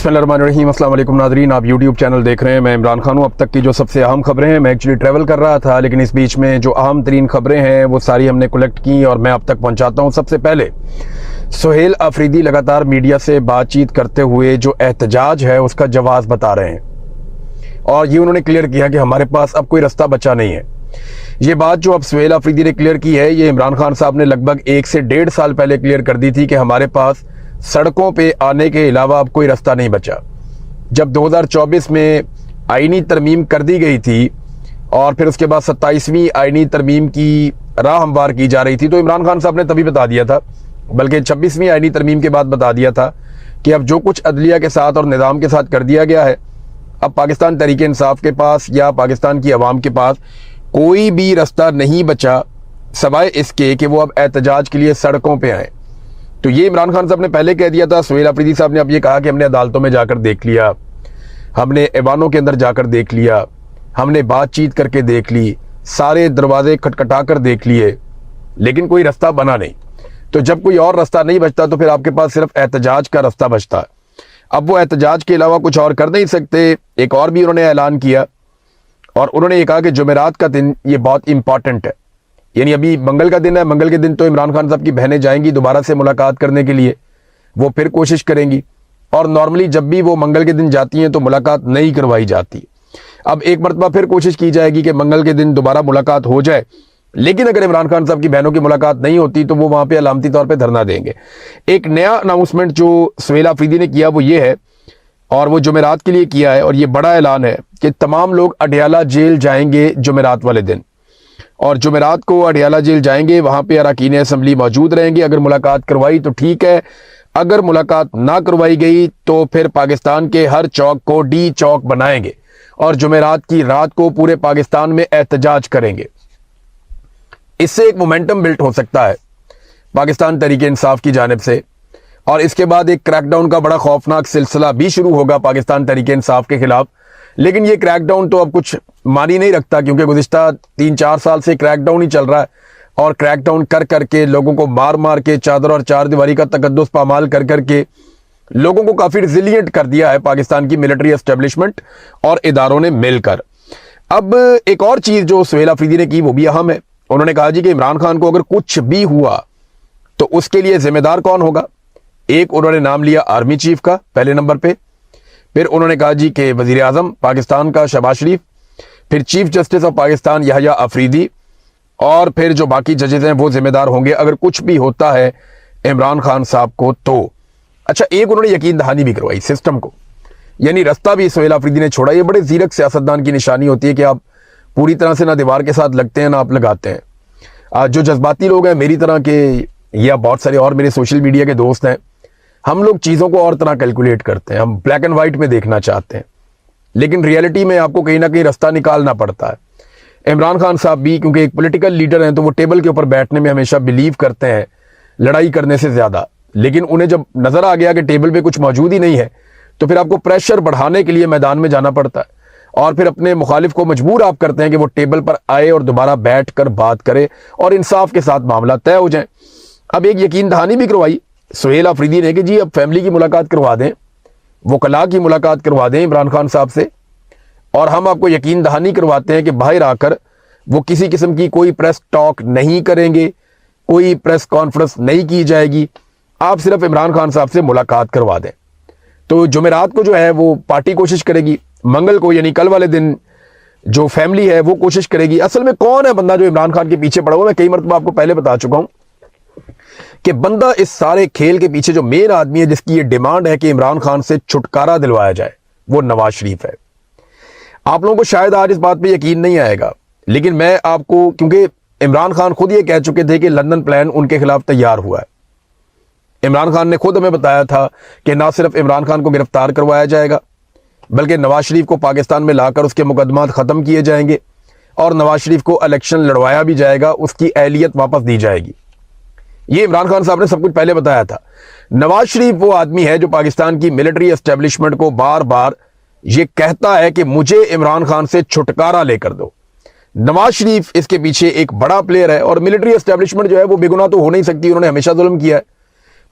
बिस्मिल्लाहिर्रहमानिर्रहीम। अस्सलाम वालेकुम नाज़रीन, आप यूट्यूब चैनल देख रहे हैं। मैं इमरान खान हूँ। अब तक की जो सबसे अहम खबरें हैं, मैं एक्चुअली ट्रैवल कर रहा था, लेकिन इस बीच में जो अहम तरीन खबरें हैं वो सारी हमने कलेक्ट की और मैं अब तक पहुँचाता हूँ। सबसे पहले सुहेल अफरीदी लगातार मीडिया से बातचीत करते हुए जो एहतजाज है उसका जवाब बता रहे हैं और ये उन्होंने क्लियर किया कि हमारे पास अब कोई रास्ता बचा नहीं है। ये बात जो अब सुहेल अफरीदी ने क्लियर की है, ये इमरान खान साहब ने लगभग 1 से 1.5 साल पहले क्लियर कर दी थी कि हमारे पास सड़कों पे आने के अलावा अब कोई रास्ता नहीं बचा। जब 2024 में आईनी तरमीम कर दी गई थी और फिर उसके बाद 27वीं आईनी तरमीम की राह हमवार की जा रही थी, तो इमरान खान साहब ने तभी बता दिया था, बल्कि 26वीं आईनी तरमीम के बाद बता दिया था कि अब जो कुछ अदलिया के साथ और निज़ाम के साथ कर दिया गया है, अब पाकिस्तान तहरीक इंसाफ के पास या पाकिस्तान की आवाम के पास कोई भी रास्ता नहीं बचा सवाए इसके कि वो अब एहतजाज के लिए सड़कों पे आए। तो ये इमरान खान साहब ने पहले कह दिया था। सुहेल अफरीदी साहब ने अब ये कहा कि हमने अदालतों में जाकर देख लिया, हमने ऐवानों के अंदर जाकर देख लिया, हमने बातचीत करके देख ली, सारे दरवाजे खटखटा कर देख लिए, लेकिन कोई रास्ता बना नहीं। तो जब कोई और रास्ता नहीं बचता तो फिर आपके पास सिर्फ एहतजाज का रास्ता बचता है। अब वो एहतजाज के अलावा कुछ और कर नहीं सकते। एक और भी उन्होंने ऐलान किया और उन्होंने ये कहा कि जुमेरात का दिन ये बहुत इंपॉर्टेंट है, यानी अभी मंगल का दिन है, मंगल के दिन तो इमरान खान साहब की बहनें जाएंगी दोबारा से मुलाकात करने के लिए, वो फिर कोशिश करेंगी और नॉर्मली जब भी वो मंगल के दिन जाती हैं तो मुलाकात नहीं करवाई जाती। अब एक मरतबा फिर कोशिश की जाएगी कि मंगल के दिन दोबारा मुलाकात हो जाए, लेकिन अगर इमरान खान साहब की बहनों की मुलाकात नहीं होती तो वो वहां पे अलामती तौर पे धरना देंगे। एक नया अनाउंसमेंट जो सुहेल अफरीदी ने किया वो ये है, और वो जुमेरात के लिए किया है, और ये बड़ा ऐलान है कि तमाम लोग अडियाला जेल जाएंगे जुमेरात वाले दिन, और जुमेरात को अडियाला जेल जाएंगे, वहां पे अरकान असम्बली मौजूद रहेंगे। अगर मुलाकात करवाई तो ठीक है, अगर मुलाकात ना करवाई गई तो फिर पाकिस्तान के हर चौक को डी चौक बनाएंगे और जुमेरात की रात को पूरे पाकिस्तान में एहतजाज करेंगे। इससे एक मोमेंटम बिल्ट हो सकता है पाकिस्तान तहरीक इंसाफ की जानिब से, और इसके बाद एक क्रैकडाउन का बड़ा खौफनाक सिलसिला भी शुरू होगा पाकिस्तान तहरीक इंसाफ के खिलाफ। लेकिन ये क्रैकडाउन तो अब कुछ मानी नहीं रखता, क्योंकि गुज़िश्ता 3-4 साल से क्रैकडाउन ही चल रहा है और क्रैकडाउन कर करके लोगों को मार मार के चादर और चार दीवारी का तकद्दुस पामाल कर करके लोगों को काफ़ी रिजिलियंट कर दिया है पाकिस्तान की मिलिट्री एस्टेब्लिशमेंट और इदारों ने मिलकर। अब एक और चीज़ जो सुहेल अफरीदी ने की वो भी अहम है। उन्होंने कहा जी कि इमरान खान को अगर कुछ भी हुआ तो उसके लिए जिम्मेदार कौन होगा। एक उन्होंने नाम लिया आर्मी चीफ का पहले नंबर पे, फिर उन्होंने कहा जी कि वजीर आजम पाकिस्तान का शहबाज शरीफ, फिर chief justice of Pakistan Yahya Afridi, और फिर जो बाकी जजेस हैं वो जिम्मेदार होंगे अगर कुछ भी होता है इमरान खान साहब को तो। अच्छा, एक उन्होंने यकीन दहानी भी करवाई सिस्टम को, यानी रास्ता भी सुहेल अफरीदी ने छोड़ा। ये बड़े जीरक सियासतदान की निशानी होती है कि आप पूरी तरह से ना दीवार के साथ लगते हैं ना आप लगाते हैं। जो जज्बाती लोग हैं मेरी तरह के या बहुत सारे और मेरे सोशल मीडिया के दोस्त हैं, हम लोग चीज़ों को और तरह कैलकुलेट करते हैं, हम ब्लैक एंड वाइट में देखना चाहते हैं, लेकिन रियलिटी में आपको कहीं ना कहीं रास्ता निकालना पड़ता है। इमरान खान साहब भी क्योंकि एक पॉलिटिकल लीडर हैं तो वो टेबल के ऊपर बैठने में हमेशा बिलीव करते हैं लड़ाई करने से ज़्यादा, लेकिन उन्हें जब नज़र आ गया कि टेबल पे कुछ मौजूद ही नहीं है तो फिर आपको प्रेशर बढ़ाने के लिए मैदान में जाना पड़ता है और फिर अपने मुखालिफ को मजबूर आप करते हैं कि वो टेबल पर आए और दोबारा बैठ कर बात करे और इंसाफ के साथ मामला तय हो जाए। अब एक यकीन दहानी भी करवाई सुहेल अफरीदी ने कि जी अब फैमिली की मुलाकात करवा दें, वकला की मुलाकात करवा दें इमरान खान साहब से, और हम आपको यकीन दहानी करवाते हैं कि बाहर आकर वो किसी किस्म की कोई प्रेस टॉक नहीं करेंगे, कोई प्रेस कॉन्फ्रेंस नहीं की जाएगी, आप सिर्फ इमरान खान साहब से मुलाकात करवा दें। तो जुमेरात को जो है वो पार्टी कोशिश करेगी, मंगल को यानी कल वाले दिन जो फैमिली है वो कोशिश करेगी। असल में कौन है बंदा जो इमरान खान के पीछे पड़ा हुआ, मैं कई मरतबा आपको पहले बता चुका हूं कि बंदा इस सारे खेल के पीछे जो मेन आदमी है जिसकी ये डिमांड है कि इमरान खान से छुटकारा दिलवाया जाए, वो नवाज शरीफ है। आप लोगों को शायद आज इस बात पे यकीन नहीं आएगा, लेकिन मैं आपको, क्योंकि इमरान खान खुद ये कह चुके थे कि लंदन प्लान उनके खिलाफ तैयार हुआ है। इमरान खान ने खुद हमें बताया था कि ना सिर्फ इमरान खान को गिरफ्तार करवाया जाएगा बल्कि नवाज शरीफ को पाकिस्तान में लाकर उसके मुकदमात ख़त्म किए जाएंगे और नवाज शरीफ को इलेक्शन लड़वाया भी जाएगा, उसकी अहलियत वापस दी जाएगी। ये इमरान खान साहब ने सब कुछ पहले बताया था। नवाज शरीफ वो आदमी है जो पाकिस्तान की मिलिट्री एस्टेब्लिशमेंट को बार बार ये कहता है कि मुझे इमरान खान से छुटकारा लेकर दो। नवाज शरीफ इसके पीछे एक बड़ा प्लेयर है और मिलिट्री एस्टेब्लिशमेंट जो है वो बेगुनाह तो हो नहीं सकती, उन्होंने हमेशा जुल्म किया है,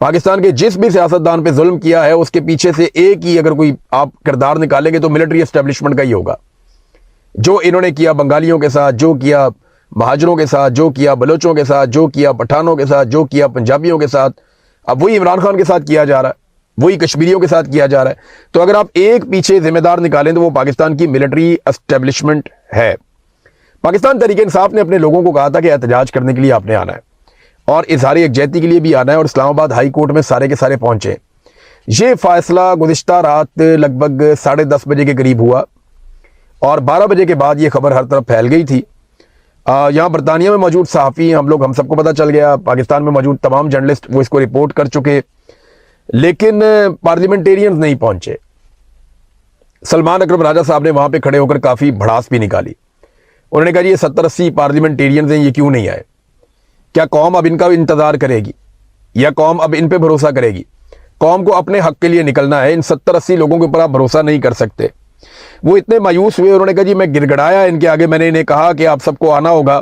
पाकिस्तान के जिस भी सियासतदान पे जुल्म किया है उसके पीछे से एक ही अगर कोई आप किरदार निकालेंगे तो मिलिट्री एस्टेब्लिशमेंट का ही होगा। जो इन्होंने किया बंगालियों के साथ, जो किया महाजरों के साथ, जो किया बलोचों के साथ, जो किया पठानों के साथ, जो किया पंजाबियों के साथ, अब वही इमरान खान के साथ किया जा रहा है, वही कश्मीरियों के साथ किया जा रहा है। तो अगर आप एक पीछे जिम्मेदार निकालें तो वो पाकिस्तान की मिलिट्री एस्टेब्लिशमेंट है। पाकिस्तान तहरीक इंसाफ ने अपने लोगों को कहा था कि एहतजाज करने के लिए आपने आना है और इजहार यकजहती के लिए भी आना है, और इस्लामाबाद हाई कोर्ट में सारे के सारे पहुंचे। ये फैसला गुज़िश्ता रात लगभग 10:30 बजे के करीब हुआ और 12 बजे के बाद ये खबर हर तरफ फैल गई थी। यहाँ बरतानिया में मौजूद सहाफ़ी हम सबको पता चल गया, पाकिस्तान में मौजूद तमाम जर्नलिस्ट वो इसको रिपोर्ट कर चुके, लेकिन पार्लियामेंटेरियंस नहीं पहुंचे। सलमान अकरम राजा साहब ने वहां पे खड़े होकर काफ़ी भड़ास भी निकाली। उन्होंने कहा ये 70-80 पार्लियामेंटेरियंस हैं, ये क्यों नहीं आए? क्या कौम अब इनका इंतजार करेगी या कौम अब इन पे भरोसा करेगी? कौम को अपने हक के लिए निकलना है, इन 70-80 लोगों के ऊपर आप भरोसा नहीं कर सकते। वो इतने मायूस हुए, उन्होंने कहा जी मैं गिड़गड़ाया इनके आगे, मैंने इन्हें कहा कि आप सबको आना होगा,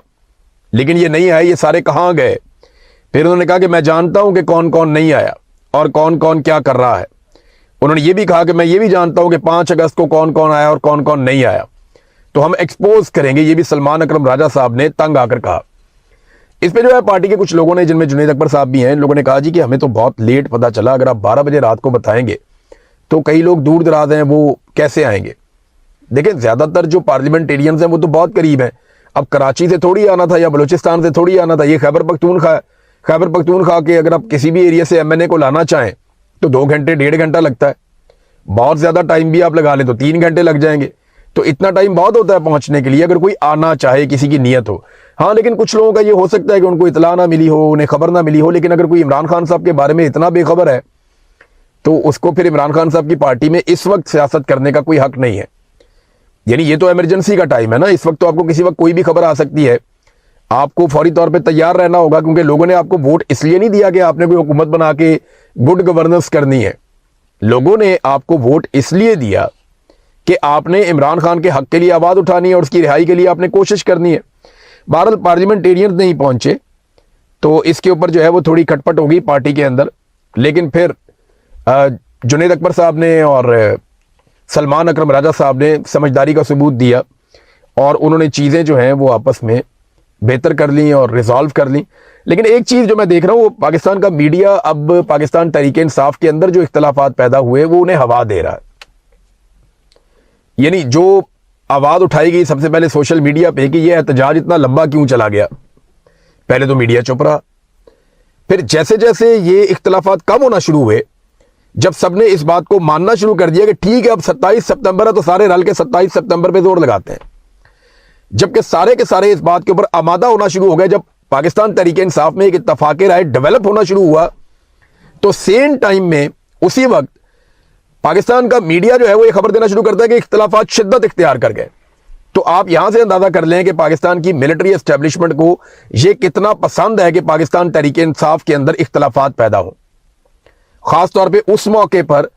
लेकिन ये नहीं आए, ये सारे कहाँ गए? फिर उन्होंने कहा कि मैं जानता हूं कि कौन कौन नहीं आया और कौन कौन क्या कर रहा है। उन्होंने ये भी कहा कि मैं ये भी जानता हूं कि 5 अगस्त को कौन कौन आया और कौन कौन नहीं आया, तो हम एक्सपोज करेंगे। ये भी सलमान अकरम राजा साहब ने तंग आकर कहा। इस पे जो है पार्टी के कुछ लोगों ने, जिनमें जुनैद अकबर साहब भी हैं, इन लोगों ने कहा जी कि हमें तो बहुत लेट पता चला, अगर आप 12 बजे रात को बताएंगे तो कई लोग दूर दराज हैं वो कैसे आएंगे? देखें, ज्यादातर जो पार्लियामेंटेरियंस हैं वो तो बहुत करीब हैं। अब कराची से थोड़ी आना था या बलूचिस्तान से थोड़ी आना था, ये खैबर पख्तूनख्वा के अगर आप किसी भी एरिया से एमएनए को लाना चाहें तो 2 घंटे 1.5 घंटा लगता है। बहुत ज्यादा टाइम भी आप लगा लें तो 3 घंटे लग जाएंगे। तो इतना टाइम बहुत होता है पहुंचने के लिए, अगर कोई आना चाहे, किसी की नीयत हो। हाँ, लेकिन कुछ लोगों का ये हो सकता है कि उनको इतला ना मिली हो, उन्हें खबर ना मिली हो, लेकिन अगर कोई इमरान खान साहब के बारे में इतना बेखबर है तो उसको फिर इमरान खान साहब की पार्टी में इस वक्त सियासत करने का कोई हक नहीं है। यानी ये तो इमरजेंसी का टाइम है ना, इस वक्त तो आपको किसी वक्त कोई भी खबर आ सकती है। आपको फौरी तौर पे तैयार रहना होगा, क्योंकि लोगों ने आपको वोट इसलिए नहीं दिया कि आपने कोई हुकूमत बना के गुड गवर्नेंस करनी है। लोगों ने आपको वोट इसलिए दिया कि आपने इमरान खान के हक के लिए आवाज उठानी है और उसकी रिहाई के लिए आपने कोशिश करनी है। बहरहाल पार्लियामेंटेरियंस नहीं पहुंचे तो इसके ऊपर जो है वो थोड़ी खटपट होगी पार्टी के अंदर, लेकिन फिर जुनैद अकबर साहब ने और सलमान अकरम राजा साहब ने समझदारी का सबूत दिया और उन्होंने चीज़ें जो हैं वो आपस में बेहतर कर ली और रिजॉल्व कर ली। लेकिन एक चीज़ जो मैं देख रहा हूँ, वो पाकिस्तान का मीडिया अब पाकिस्तान तहरीक इंसाफ के अंदर जो इख्तलाफात पैदा हुए वो उन्हें हवा दे रहा है। यानी जो आवाज़ उठाई गई सबसे पहले सोशल मीडिया पे कि यह एहतजाज इतना लंबा क्यों चला गया, पहले तो मीडिया चुप रहा। फिर जैसे जैसे ये इख्तलाफात कम होना शुरू हुए, जब सबने इस बात को मानना शुरू कर दिया कि ठीक है अब 27 सितंबर है तो सारे रल के 27 सितंबर पे जोर लगाते हैं, जबकि सारे के सारे इस बात के ऊपर आमादा होना शुरू हो गए, जब पाकिस्तान तहरीक इंसाफ में एक इत्तफाक़ राय डेवलप होना शुरू हुआ तो सेम टाइम में उसी वक्त पाकिस्तान का मीडिया जो है वो ये खबर देना शुरू करता है कि इख्तलाफात शिद्दत इख्तियार कर गए। तो आप यहां से अंदाजा कर लें कि पाकिस्तान की मिलिट्री एस्टेब्लिशमेंट को यह कितना पसंद है कि पाकिस्तान तहरीक इंसाफ के अंदर इख्तलाफात पैदा हो, खास तौर पे उस मौके पर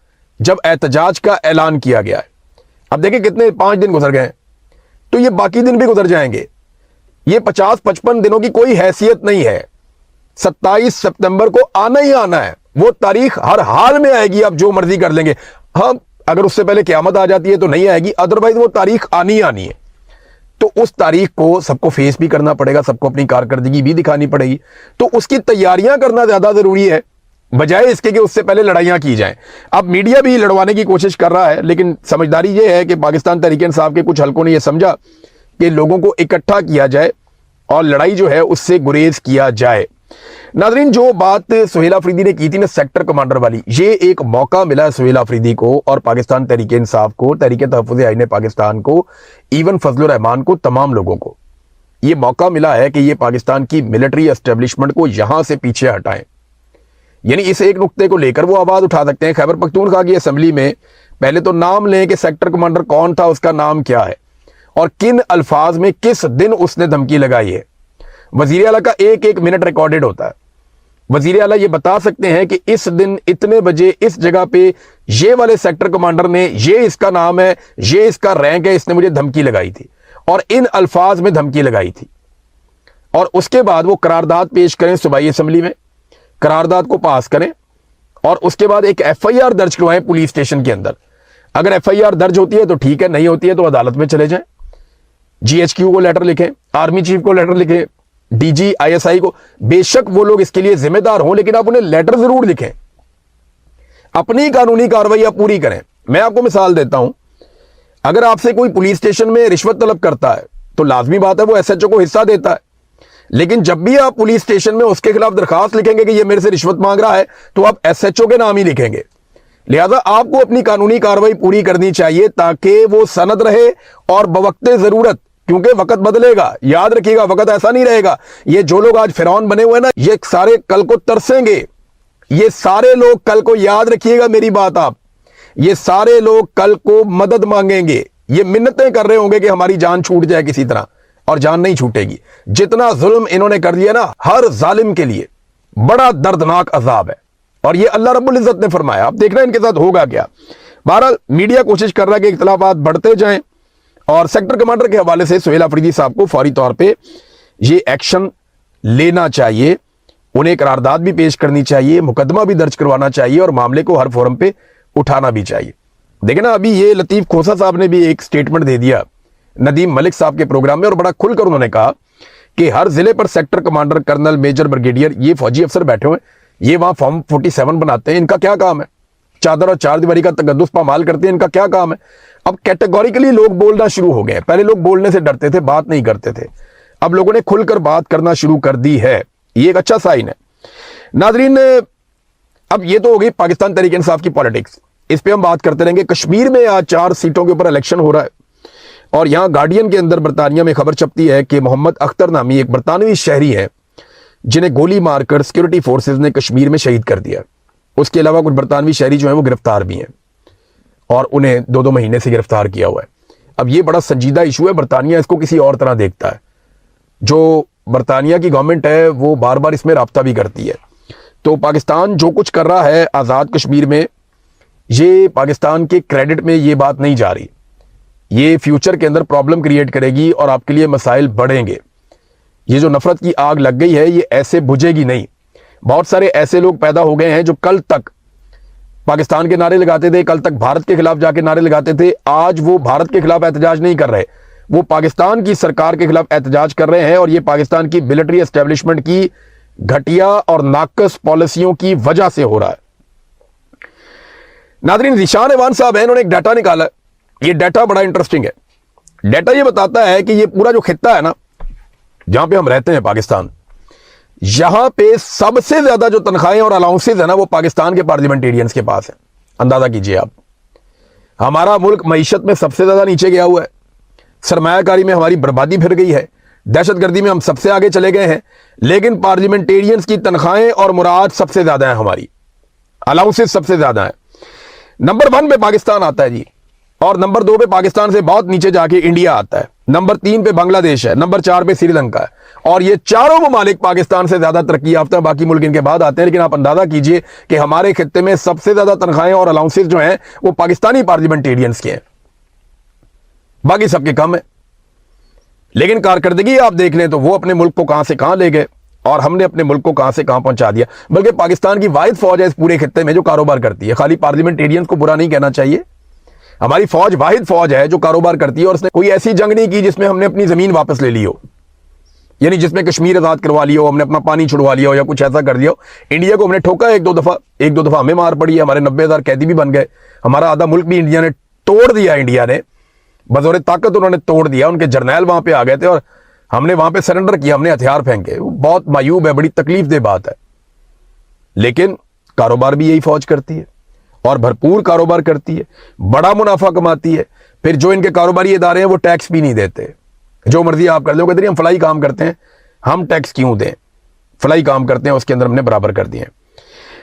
जब एहतजाज का ऐलान किया गया है। अब देखिए कितने 5 दिन गुजर गए, तो ये बाकी दिन भी गुजर जाएंगे। ये 50-55 दिनों की कोई हैसियत नहीं है। 27 सितंबर को आना ही आना है, वो तारीख हर हाल में आएगी, आप जो मर्जी कर लेंगे। हाँ, अगर उससे पहले क़यामत आ जाती है तो नहीं आएगी, अदरवाइज वो तारीख आनी ही आनी है। तो उस तारीख को सबको फेस भी करना पड़ेगा, सबको अपनी कारकर्दगी भी दिखानी पड़ेगी। तो उसकी तैयारियां करना ज्यादा जरूरी है बजाय इसके कि उससे पहले लड़ाइयां की जाएं। अब मीडिया भी लड़वाने की कोशिश कर रहा है, लेकिन समझदारी ये है कि पाकिस्तान तहरीक इंसाफ के कुछ हलकों ने यह समझा कि लोगों को इकट्ठा किया जाए और लड़ाई जो है उससे गुरेज किया जाए। नाज़रीन, जो बात सुहेल अफरीदी ने की थी ना सेक्टर कमांडर वाली, ये एक मौका मिला है सुहेल अफरीदी को और पाकिस्तान तहरीक इंसाफ को, तहरीक तहफ़्फ़ुज़ आईन पाकिस्तान को, इवन फजलुर रहमान को, तमाम लोगों को ये मौका मिला है कि ये पाकिस्तान की मिलिट्री एस्टेब्लिशमेंट को यहां से पीछे हटाएं। यानी इस एक नुक्ते को लेकर वो आवाज उठा सकते हैं। खैबर पख्तूनख्वा की असेंबली में पहले तो नाम लें कि सेक्टर कमांडर कौन था, उसका नाम क्या है और किन अल्फाज में किस दिन उसने धमकी लगाई है। वजीर आला का एक एक मिनट रिकॉर्डेड होता है। वजीर आला ये बता सकते हैं कि इस दिन इतने बजे इस जगह पे ये वाले सेक्टर कमांडर ने, ये इसका नाम है, ये इसका रैंक है, इसने मुझे धमकी लगाई थी और इन अल्फाज में धमकी लगाई थी। और उसके बाद वो करारदाद पेश करें सूबाई असेंबली में, करारदाद को पास करें और उसके बाद एक FIR दर्ज करवाएं पुलिस स्टेशन के अंदर। अगर FIR दर्ज होती है तो ठीक है, नहीं होती है तो अदालत में चले जाएं। GHQ को लेटर लिखें, आर्मी चीफ को लेटर लिखें, DG ISI को। बेशक वो लोग इसके लिए जिम्मेदार हों, लेकिन आप उन्हें लेटर जरूर लिखें, अपनी कानूनी कार्रवाई आप पूरी करें। मैं आपको मिसाल देता हूं, अगर आपसे कोई पुलिस स्टेशन में रिश्वत तलब करता है तो लाजमी बात है वो SHO को हिस्सा देता है, लेकिन जब भी आप पुलिस स्टेशन में उसके खिलाफ दरखास्त लिखेंगे कि ये मेरे से रिश्वत मांग रहा है, तो आप SHO के नाम ही लिखेंगे। लिहाजा आपको अपनी कानूनी कार्रवाई पूरी करनी चाहिए ताकि वो सनद रहे और बवक्ते जरूरत, क्योंकि वक्त बदलेगा, याद रखिएगा वक्त ऐसा नहीं रहेगा। ये जो लोग आज फिरौन बने हुए ना, ये सारे कल को तरसेंगे। ये सारे लोग कल को, याद रखिएगा मेरी बात आप, ये सारे लोग कल को मदद मांगेंगे। ये मिन्नतें कर रहे होंगे कि हमारी जान छूट जाए किसी तरह, और जान नहीं छूटेगी। जितना जुल्म इन्होंने कर दिया ना, हर जालिम के लिए बड़ा दर्दनाक अजाब है, और ये अल्लाह रब्बुल इज्जत ने फरमाया। आप देखना इनके साथ होगा क्या। बहरहाल मीडिया कोशिश कर रहा है कि इख्तिलाफात बढ़ते जाएं, और सेक्टर कमांडर के हवाले से सुहेल अफरीदी साहब को फौरी तौर पे ये एक्शन लेना चाहिए, उन्हें करारदाद भी पेश करनी चाहिए, मुकदमा भी दर्ज करवाना चाहिए, और मामले को हर फोरम पे उठाना भी चाहिए। देखें ना, अभी ये लतीफ खोसा साहब ने भी एक स्टेटमेंट दे दिया नदीम मलिक साहब के प्रोग्राम में, और बड़ा खुलकर उन्होंने कहा कि हर जिले पर sector commander, colonel, major, brigadier, ये फौजी अफसर बैठे हुए, ये वहां फॉर्म 47 बनाते हैं, इनका क्या काम है? चादर और चार दीवारी का तगद्दुस पामाल करते हैं, इनका क्या काम है? अब कैटेगोरिकली लोग बोलना शुरू हो गए। पहले लोग बोलने से डरते थे, बात नहीं करते थे, अब लोगों ने खुलकर बात करना शुरू कर दी है। ये एक अच्छा साइन है। नाजरीन, अब ये तो हो गई पाकिस्तान तहरीक इंसाफ की पॉलिटिक्स, इस पे हम बात करते रहेंगे। कश्मीर में आज 4 सीटों के ऊपर इलेक्शन हो रहा है, और यहां गार्डियन के अंदर बरतानिया में खबर छपती है कि मोहम्मद अख्तर नामी एक बरतानवी शहरी है जिन्हें गोली मारकर सिक्योरिटी फोर्सेज ने कश्मीर में शहीद कर दिया। उसके अलावा कुछ बरतानवी शहरी जो हैं वो गिरफ्तार भी हैं, और उन्हें 2-2 महीने से गिरफ्तार किया हुआ है। अब ये बड़ा संजीदा इशू है, बरतानिया इसको किसी और तरह देखता है। जो बरतानिया की गवर्नमेंट है वो बार बार इसमें राब्ता भी करती है। तो पाकिस्तान जो कुछ कर रहा है आज़ाद कश्मीर में, ये पाकिस्तान के क्रेडिट में ये बात नहीं जा रही, ये फ्यूचर के अंदर प्रॉब्लम क्रिएट करेगी और आपके लिए मसाइल बढ़ेंगे। ये जो नफरत की आग लग गई है ये ऐसे बुझेगी नहीं। बहुत सारे ऐसे लोग पैदा हो गए हैं जो कल तक पाकिस्तान के नारे लगाते थे, कल तक भारत के खिलाफ जाके नारे लगाते थे, आज वो भारत के खिलाफ एहतजाज नहीं कर रहे, वो पाकिस्तान की सरकार के खिलाफ एहतजाज कर रहे हैं। और ये पाकिस्तान की मिलिट्री एस्टेब्लिशमेंट की घटिया और नाकस पॉलिसियों की वजह से हो रहा है। नाज़रीन, ज़ीशान एवान साहब हैं, इन्होंने एक डाटा निकाला। ये डाटा बड़ा इंटरेस्टिंग है। डाटा ये बताता है कि ये पूरा जो खित्ता है ना, जहां पे हम रहते हैं पाकिस्तान, यहां पे सबसे ज्यादा जो तनख्वाहें और अलाउंसेज है ना, वो पाकिस्तान के पार्लियामेंटेरियंस के पास है। अंदाजा कीजिए आप, हमारा मुल्क मईशत में सबसे ज्यादा नीचे गया हुआ है, सरमायाकारी में हमारी बर्बादी फिर गई है, दहशतगर्दी में हम सबसे आगे चले गए हैं, लेकिन पार्लियामेंटेरियंस की तनख्वाहें और मुराद सबसे ज्यादा है, हमारी अलाउंसेज सबसे ज्यादा है। नंबर 1 पे पाकिस्तान आता है जी, और नंबर 2 पे पाकिस्तान से बहुत नीचे जाके इंडिया आता है, नंबर 3 पे बांग्लादेश है, नंबर 4 पे श्रीलंका है, और ये चारों ममालिक पाकिस्तान से ज्यादा तरक्की याफ्ता, बाकी मुल्क इनके बाद आते हैं। लेकिन आप अंदाजा कीजिए कि हमारे खित्ते में सबसे ज्यादा तनख्वाहें और अलाउंसेज जो हैं वो पाकिस्तानी पार्लियामेंटेरियंस के हैं, बाकी सबके कम है। लेकिन कारकर्दगी आप देख लें तो वो अपने मुल्क को कहां से कहां ले गए, और हमने अपने मुल्क को कहां से कहां पहुंचा दिया। बल्कि पाकिस्तान की वाहिद फौज है इस पूरे खित्ते में जो कारोबार करती है। खाली पार्लियामेंटेरियंस को बुरा नहीं कहना चाहिए, हमारी फौज वाहिद फौज है जो कारोबार करती है, और उसने कोई ऐसी जंग नहीं की जिसमें हमने अपनी जमीन वापस ले ली हो, यानी जिसमें कश्मीर आजाद करवा लिया हो, हमने अपना पानी छुड़वा लिया हो, या कुछ ऐसा कर दिया हो। इंडिया को हमने ठोका एक दो दफा हमें मार पड़ी है, हमारे 90,000 कैदी भी बन गए, हमारा आधा मुल्क भी इंडिया ने तोड़ दिया। इंडिया ने बजौरे ताकत उन्होंने तोड़ दिया, उनके जर्नैल वहां पे आ गए थे और हमने वहां पे सरेंडर किया, हमने हथियार फेंके। बहुत मायूब है, बड़ी तकलीफ दे बात है, लेकिन कारोबार भी यही फौज करती है और भरपूर कारोबार करती है, बड़ा मुनाफा कमाती है। फिर जो इनके कारोबारी इदारे हैं वो टैक्स भी नहीं देते, जो मर्जी आप कर लो, कहते हैं हम फलाई काम करते हैं, हम टैक्स क्यों दें, फलाई काम करते हैं उसके अंदर हमने बराबर कर दिए।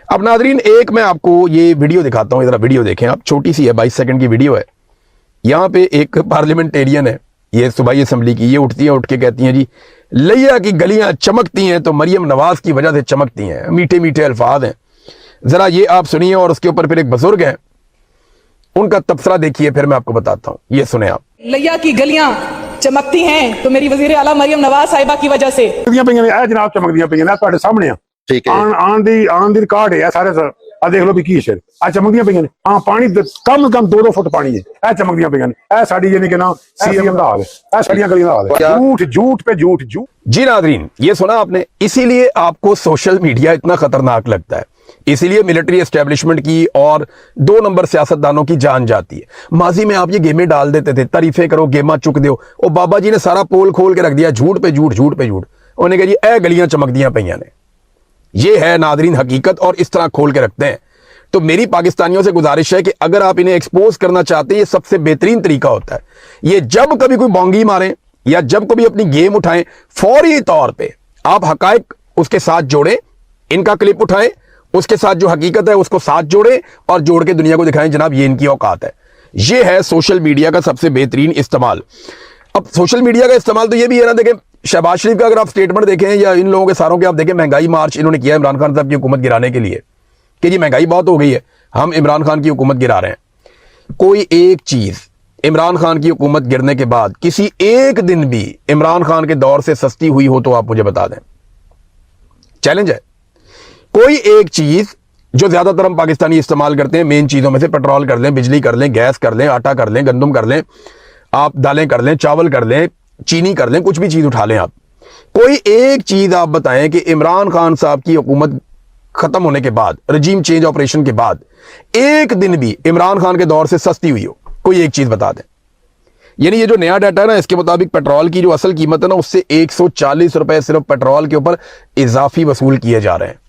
अब नाजरीन, एक मैं आपको ये वीडियो दिखाता हूं, जरा वीडियो देखें आप, छोटी सी है, 22 सेकंड की वीडियो है। यहां पे एक पार्लियामेंटेरियन है, ये सूबाई असेंबली की, ये उठती है, उठ के कहती हैं जी लिया की गलियां चमकती हैं तो मरियम नवाज की वजह से चमकती हैं। मीठे मीठे अल्फाज हैं, जरा ये आप सुनिए, और उसके ऊपर फिर एक बुजुर्ग हैं, उनका तबसरा देखिए, फिर मैं आपको बताता हूं। ये सुने आप। लिया की गलियां चमकती हैं तो मेरी वजीर आला मरियम नवाज साहिबा की वजह से जनाब चमकदियां पे सामने ठीक है आन दी रिकॉर्ड है सारे ਆ ਦੇਖ ਲਓ ਵੀ ਕੀ ਸ਼ੇਰ ਆ ਚਮਕਦੀਆਂ ਪਈਆਂ ਨੇ ਆ ਪਾਣੀ ਕਮ 2 ਫੁੱਟ ਪਾਣੀ ਹੈ ਇਹ ਚਮਕਦੀਆਂ ਪਈਆਂ ਨੇ ਇਹ ਸਾਡੀ ਯਾਨੀ ਕਿ ਨਾ ਸੀਐਮ ਦਾ ਹਾਲ ਹੈ ਇਹ ਸਾਡੀਆਂ ਗਲੀਆਂ ਦਾ ਹਾਲ ਹੈ झूठ झूठ पे झूठ झूठ जी नादरीन, ये सुना आपने, इसीलिए आपको सोशल मीडिया इतना खतरनाक लगता है, इसीलिए मिलिट्री एस्टेब्लिशमेंट की और 2 नंबर सियासतदानों की जान जाती है। माजी में आप ये गेमें डाल देते थे, तारीफें करो, गेमा चुक दो, और बाबा जी ने सारा पोल खोल के रख दिया, झूठ पे झूठ, झूठ पे झूठ। उन्होंने कहा जी ए गलियां चमकदियां पईयां ने। ये है नादरीन हकीकत, और इस तरह खोल के रखते हैं। तो मेरी पाकिस्तानियों से गुजारिश है कि अगर आप इन्हें एक्सपोज करना चाहते हैं, ये सबसे बेहतरीन तरीका होता है। ये जब कभी कोई बोंगी मारें या जब कभी अपनी गेम उठाएं, फौरी तौर पे आप हकायक उसके साथ जोड़ें, इनका क्लिप उठाएं, उसके साथ जो हकीकत है उसको साथ जोड़ें और जोड़ के दुनिया को दिखाएं जनाब ये इनकी औकात है। ये है सोशल मीडिया का सबसे बेहतरीन इस्तेमाल। अब सोशल मीडिया का इस्तेमाल तो ये भी है ना, देखें शहबाज शरीफ का अगर आप स्टेटमेंट देखें या इन लोगों के सारों के आप देखें, महंगाई मार्च इन्होंने किया इमरान खान साहब की हुकूमत गिराने के लिए कि जी महंगाई बहुत हो गई है, हम इमरान खान की हुकूमत गिरा रहे हैं। कोई एक चीज इमरान खान की हुकूमत गिरने के बाद किसी एक दिन भी इमरान खान के दौर से सस्ती हुई हो तो आप मुझे बता दें। चैलेंज है। कोई एक चीज जो ज्यादातर हम पाकिस्तानी इस्तेमाल करते हैं, मेन चीजों में से पेट्रोल कर लें, बिजली कर लें, गैस कर लें, आटा कर लें, गंदम कर लें, आप दालें कर लें, चावल कर लें, चीनी कर लें, कुछ भी चीज उठा लें आप। कोई एक चीज आप बताएं कि इमरान खान साहब की हुकूमत खत्म होने के बाद, रजीम चेंज ऑपरेशन के बाद एक दिन भी इमरान खान के दौर से सस्ती हुई हो, कोई एक चीज बता दें। यानी ये जो नया डाटा है ना, इसके मुताबिक पेट्रोल की जो असल कीमत है ना, उससे 140 रुपए सिर्फ पेट्रोल के ऊपर इजाफी वसूल किए जा रहे हैं।